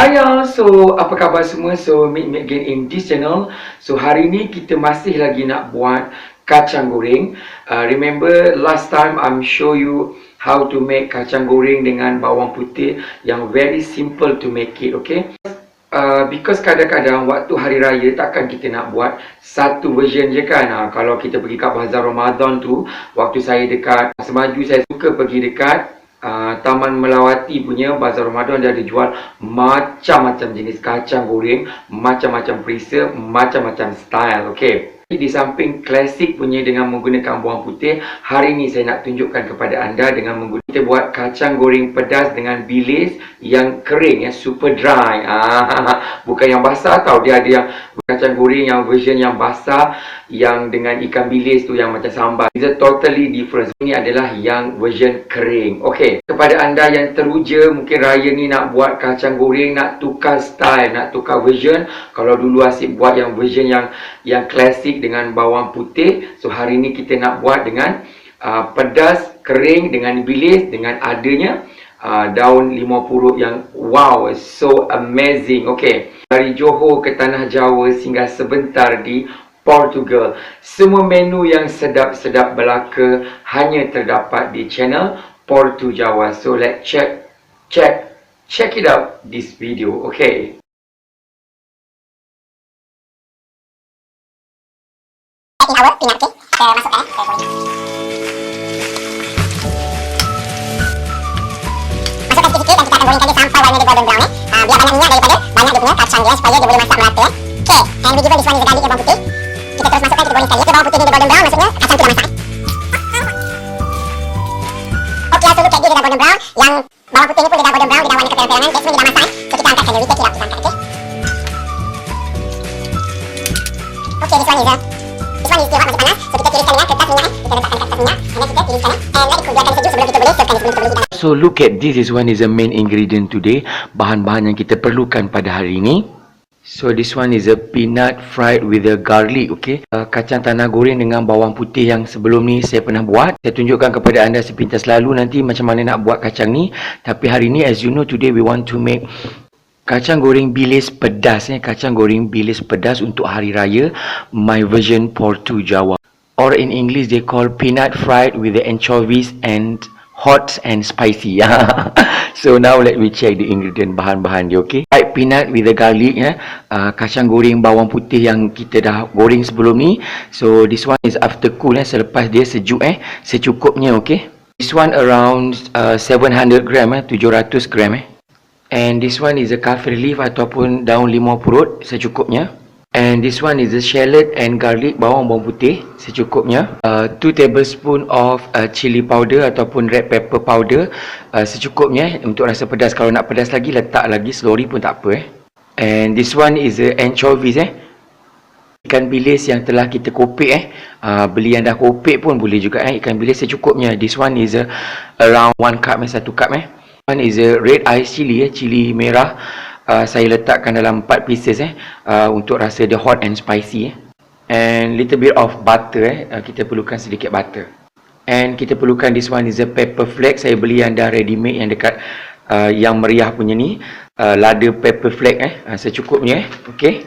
Hai y'all, so apa khabar semua? So meet me again in this channel. So hari ni kita masih lagi nak buat kacang goreng. Remember last time I'm show you how to make kacang goreng dengan bawang putih yang very simple to make it, okay? Because kadang-kadang waktu hari raya takkan kita nak buat satu version je kan. Kalau kita pergi kat bazar Ramadan tu, waktu saya dekat Semaju, saya suka pergi dekat Taman Melawati punya bazar Ramadan. Dia ada jual macam-macam jenis kacang goreng, macam-macam perisa, macam-macam style, okay. Di samping klasik punya dengan menggunakan bawang putih, hari ni saya nak tunjukkan kepada anda dengan menggunakan, kita buat kacang goreng pedas dengan bilis yang kering, super dry. Bukan yang basah tau, dia ada yang kacang goreng yang version yang basah, yang dengan ikan bilis tu yang macam sambal. It's a totally different. Ini adalah yang version kering. Okay, kepada anda yang teruja mungkin raya ni nak buat kacang goreng, nak tukar style, nak tukar version. Kalau dulu asyik buat yang version yang klasik dengan bawang putih, so hari ni kita nak buat dengan pedas kering dengan bilis, dengan adanya daun limau purut yang wow, so amazing. Okay, dari Johor ke Tanah Jawa singgah sebentar di Portugal, semua menu yang sedap-sedap belaka hanya terdapat di channel Portu Jawa. So let's check it out this video. Okay, our peanut, okay? Masukkan ke kulit. Masukkan sikit-sikit dan kita akan gorengkan dia sampai warna dia golden brown, biar banyak minyak daripada banyak dia punya kacang dia, supaya dia boleh masak merata, okay. And we give this one is garlic, bawang putih. Kita terus masukkan, kita gorengkan dia. Bawang putih ni dia golden brown, maksudnya kacang tu dah masak. Okay, so look at dia dah golden brown. Yang bawang putih ni pun dia dah golden brown, dia dah warna keperang-perangan. That's mean dia dah masak. So kita angkatkan dia, we take it out, kita angkat, okay? Okay, this one is still hot, masih panas. So kita tiriskan dengan kertas minyak, kita letakkan kertas minyak, and then kita tiriskan, and let it cool, biarkan sejuk sebelum kita boleh serve sebelum kita boleh hidangan. so look at this one is the main ingredient today. Bahan-bahan yang kita perlukan pada hari ini. So this one is a peanut fried with the garlic, okay. Kacang tanah goreng dengan bawang putih yang sebelum ni saya pernah buat. Saya tunjukkan kepada anda sepintas lalu nanti macam mana nak buat kacang ni. Tapi hari ni, as you know, today we want to make kacang goreng bilis pedas, kacang goreng bilis pedas untuk hari raya, my version Portu Jawa, or in English they call peanut fried with the anchovies and hot and spicy. So now let me check the ingredient, bahan-bahan dia, okay. Fried peanut with the garlic, kacang goreng bawang putih yang kita dah goreng sebelum ni. So this one is after cool, selepas dia sejuk, secukupnya, okay. This one around 700 gram, 700 gram, And this one is a kaffir leaf ataupun daun limau purut secukupnya. And this one is a shallot and garlic, bawang putih secukupnya. 2 tablespoon of chili powder ataupun red pepper powder secukupnya untuk rasa pedas. Kalau nak pedas lagi, letak lagi selori pun tak apa. And this one is a anchovies, ikan bilis yang telah kita kopek, beli yang dah kopek pun boleh juga, ikan bilis secukupnya. This one is around 1 cup, 1 cup. One is a red ice chili, cili merah. Saya letakkan dalam 4 pieces, untuk rasa dia hot and spicy, And little bit of butter, kita perlukan sedikit butter. And kita perlukan this one is a pepper flake. Saya beli yang dah ready made yang dekat yang meriah punya ni, lada pepper flake, secukupnya, okay.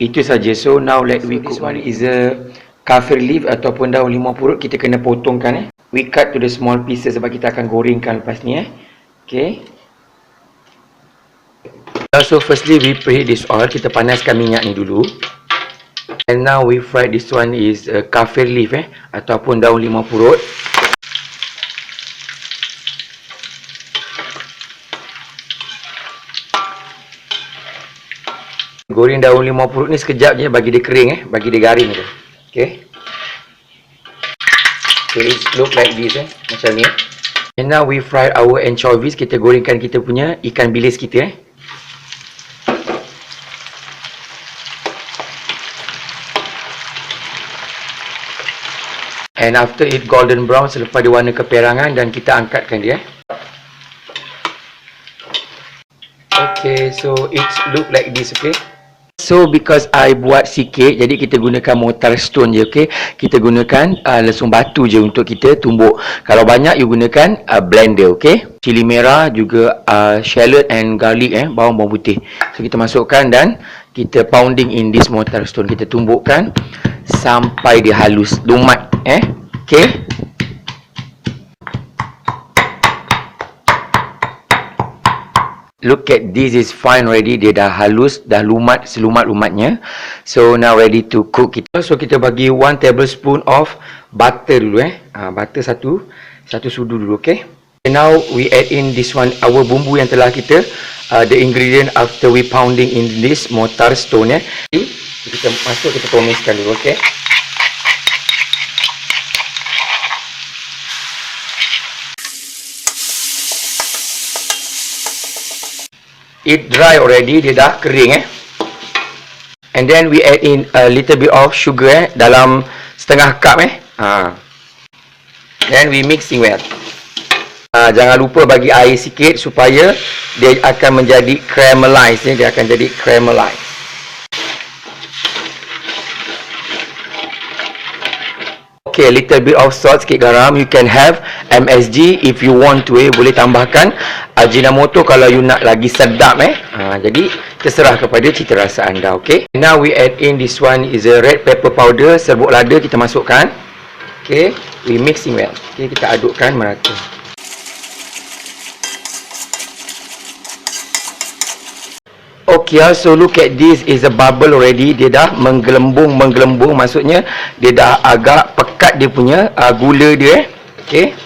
Itu saja. So now let we cook. This one is a kaffir leaf ataupun daun limau purut, kita kena potongkan, We cut to the small pieces sebab kita akan gorengkan lepas ni, Okay. So firstly we preheat this oil. Kita panaskan minyak ni dulu. And now we fry this one is kaffir leaf, ataupun daun limau purut. Goreng daun limau purut ni sekejap je, bagi dia kering, bagi dia garing je. Okay. So it look like this, macam ni. And now we fry our anchovies. Kita gorengkan kita punya ikan bilis kita, And after it golden brown, selepas dia warna keperangan, dan kita angkatkan dia. Okay, so it look like this, okay. So because I buat sikit, jadi kita gunakan mortar stone je, okay. Kita gunakan lesung batu je untuk kita tumbuk. Kalau banyak you gunakan blender, okay. Cili merah juga shallot and garlic, bawang putih. So kita masukkan dan kita pounding in this mortar stone. Kita tumbukkan sampai dia halus, lumat, okay. Look at this, is fine already. Dia dah halus, dah lumat selumat-lumatnya. So now ready to cook kita. So kita bagi 1 tablespoon of butter dulu, butter satu sudu dulu, okay. And now we add in this one, our bumbu yang telah kita the ingredient after we pounding in this mortar stone, kita masuk, kita tumiskan dulu, okay. It dry already, dia dah kering, and then we add in a little bit of sugar, dalam setengah cup, then we mixing well. Jangan lupa bagi air sikit supaya dia akan menjadi caramelize, dia akan jadi caramelize. Okay, a little bit of salt, sikit garam. You can have MSG if you want to, boleh tambahkan Ajinomoto kalau you nak lagi sedap, jadi terserah kepada cita rasa anda, okay. Now we add in this one is a red pepper powder, serbuk lada kita masukkan, okay. We mixing well, okay, kita adukkan merata. Okay, so look at this, is a bubble already. Dia dah menggelembung, maksudnya dia dah agak pekat dia punya gula dia, okay.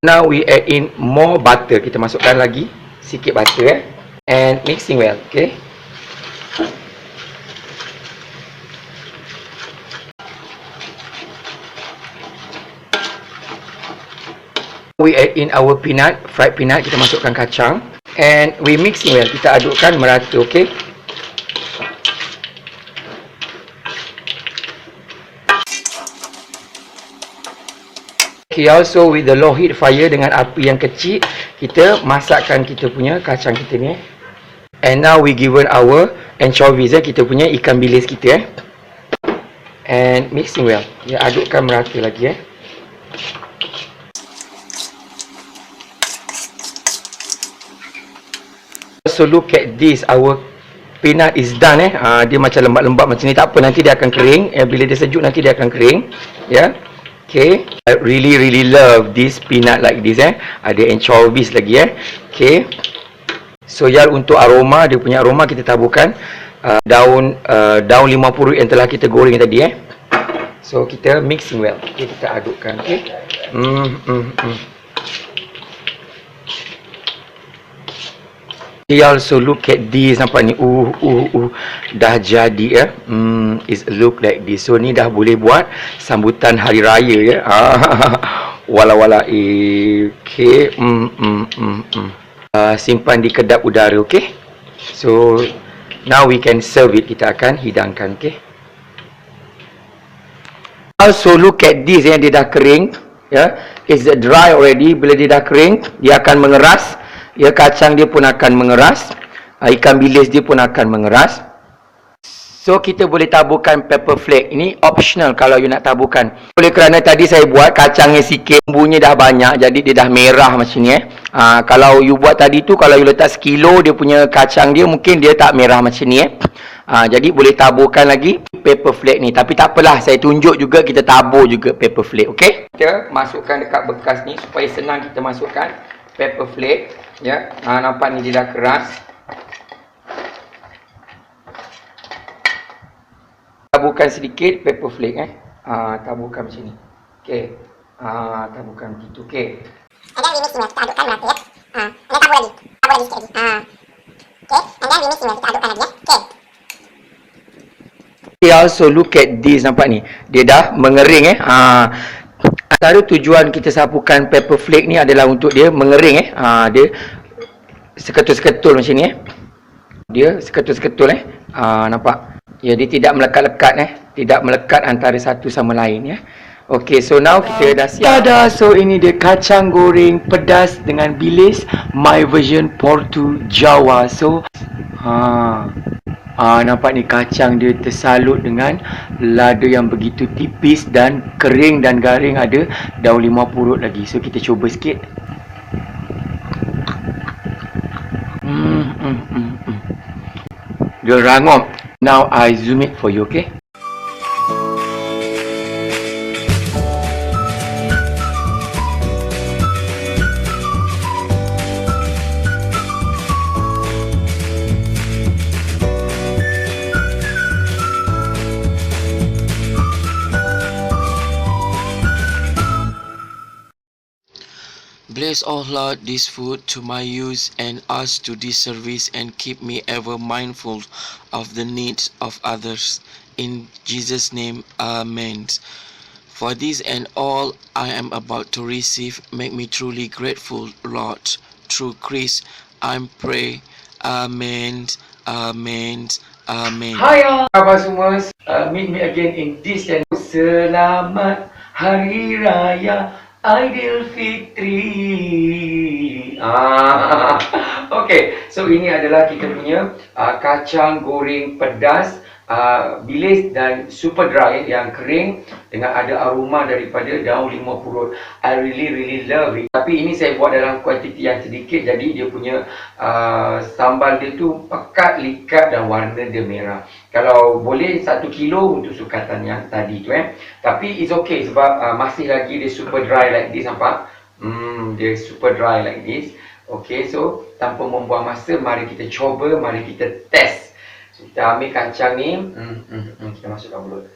Now we add in more butter. Kita masukkan lagi sikit butter, and mixing well, okay. We add in our peanut, fried peanut. Kita masukkan kacang, and we mixing well. Kita adukkan merata, okay. Okay, also with the low heat fire, dengan api yang kecil, kita masakkan kita punya kacang kita ni. And now we given our anchovies, kita punya ikan bilis kita, and mixing well. Ya, adukkan merata lagi, So look at this, our peanut is done, dia macam lembab-lembab macam ni. Tak apa, nanti dia akan kering, bila dia sejuk nanti dia akan kering, okay. I really love this peanut like this, ada anchovies lagi, okay. So untuk aroma, dia punya aroma, kita taburkan daun 50 yang telah kita goreng tadi, So kita mixing well, okay, kita adukkan, okay. Okay, also look at this, nampak ni, dah jadi, it look like this. So ni dah boleh buat sambutan hari raya, wala-wala, okay. Simpan di kedap udara, okay. So now we can serve it, kita akan hidangkan, okay. Also look at this, dia dah kering, it's dry already. Bila dia dah kering, dia akan mengeras. Kacang dia pun akan mengeras, ikan bilis dia pun akan mengeras. So kita boleh taburkan pepper flake. Ini optional kalau you nak taburkan. Oleh kerana tadi saya buat kacangnya sikit, bumbunya dah banyak, jadi dia dah merah macam ni, Kalau you buat tadi tu, kalau you letak sekilo dia punya kacang dia, mungkin dia tak merah macam ni, Jadi boleh taburkan lagi pepper flake ni. Tapi tak apalah, saya tunjuk juga, kita tabur juga pepper flake, okay. Kita masukkan dekat bekas ni supaya senang kita masukkan pepper flake, nampak ni dia dah keras. Taburkan sedikit pepper flake, taburkan macam ni, okay. Taburkan begitu, okay. And then we mixing well, kita adukkan merata, and then tabur lagi sikit lagi, okay. And then we mixing well, kita adukkan lagi, okay. Okay, also look at this, nampak ni, dia dah mengering, Antara tujuan kita sapukan pepper flake ni adalah untuk dia mengering, dia seketul-seketul macam ni, dia seketul-seketul, nampak, dia tidak melekat-lekat, tidak melekat antara satu sama lain, Okay, so now kita dah siap. Tada, so ini dia kacang goreng pedas dengan bilis, my version Portu Jawa. So, nampak ni kacang dia tersalut dengan lada yang begitu tipis dan kering dan garing, ada daun limau purut lagi. So kita cuba sikit. Dia rangup. Now I zoom it for you, okay? Bless, O Lord, this food to my use and us to this service, and keep me ever mindful of the needs of others. In Jesus' name, Amen. For this and all I am about to receive, make me truly grateful, Lord. Through Christ, I pray. Amen. Amen. Amen. Hai khabar semua, meet me again in this channel. Selamat Hari Raya Aidilfitri. Okay, so ini adalah kita punya kacang goreng pedas, bilis dan super dry yang kering dengan ada aroma daripada daun limau purut. I really love it. Tapi ini saya buat dalam kuantiti yang sedikit, jadi dia punya sambal dia tu pekat, likat dan warna dia merah. Kalau boleh 1 kilo untuk sukatan yang tadi tu Tapi it's okay sebab masih lagi dia super dry like this, nampak? Dia super dry like this. Okay, so tanpa membuang masa, mari kita cuba, mari kita test. So, kita ambil kacang ni, kita masukkan mulut.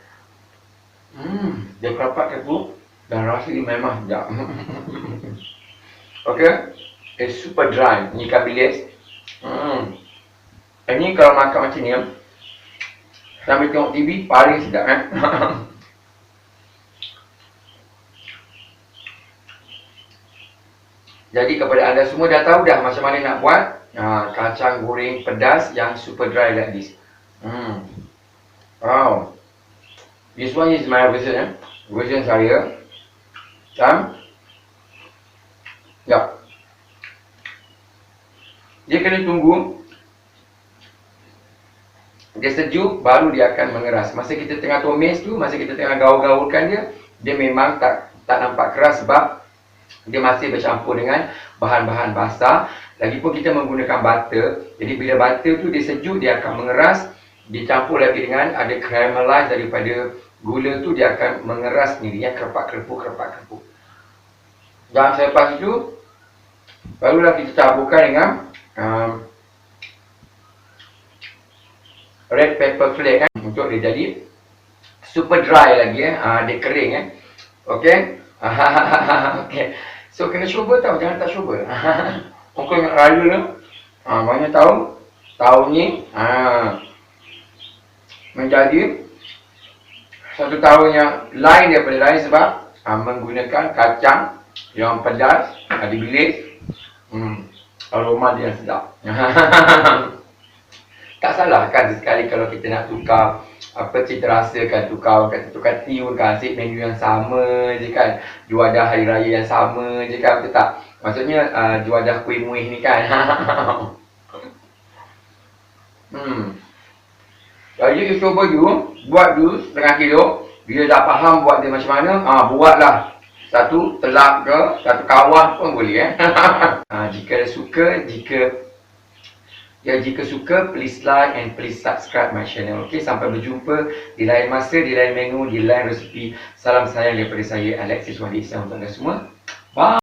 Dia kerapat keku dan rasa dia memang sedap. Okay, it's super dry. Ni ikan bilis. Ini kalau makan macam ni, sambil tengok TV, paling sedap Jadi kepada anda semua dah tahu dah macam mana nak buat kacang goreng pedas yang super dry like this. Wow. This one is my version version saya. Ya. Dia kena tunggu dia sejuk, baru dia akan mengeras. Masa kita tengah tumis tu, masa kita tengah gaul-gaulkan dia, dia memang tak nampak keras sebab dia masih bercampur dengan bahan-bahan basah. Lagipun kita menggunakan butter. Jadi bila butter tu dia sejuk, dia akan mengeras. Dicampur lagi dengan ada caramelize daripada gula tu, dia akan mengeras sendiri, kerepak-kerepuk. Dan selepas itu, barulah kita campurkan dengan red pepper flake untuk dia jadi super dry lagi dia kering Okay. Okay. So kena cuba tau, jangan tak cuba. Orang ingat raya tu banyak tahun ni menjadi satu tahun yang lain daripada lain sebab menggunakan kacang yang pedas, ada bilis, aroma dia sedap. Tak salah kan sekali kalau kita nak tukar cita rasa kan, tukar tiun kan, asyik menu yang sama je kan, juadah hari raya yang sama je kan, betul tak? Maksudnya juadah kuih muih ni kan. Jadi you cuba dulu, buat dulu setengah kilo. Bila dah faham buat dia macam mana, buatlah satu telap ke, satu kawah pun boleh jika suka, jika suka, please like and please subscribe my channel. Okay, sampai berjumpa di lain masa, di lain menu, di lain resepi. Salam sayang daripada saya, Alexis Wadi Islam untuk anda semua. Bye.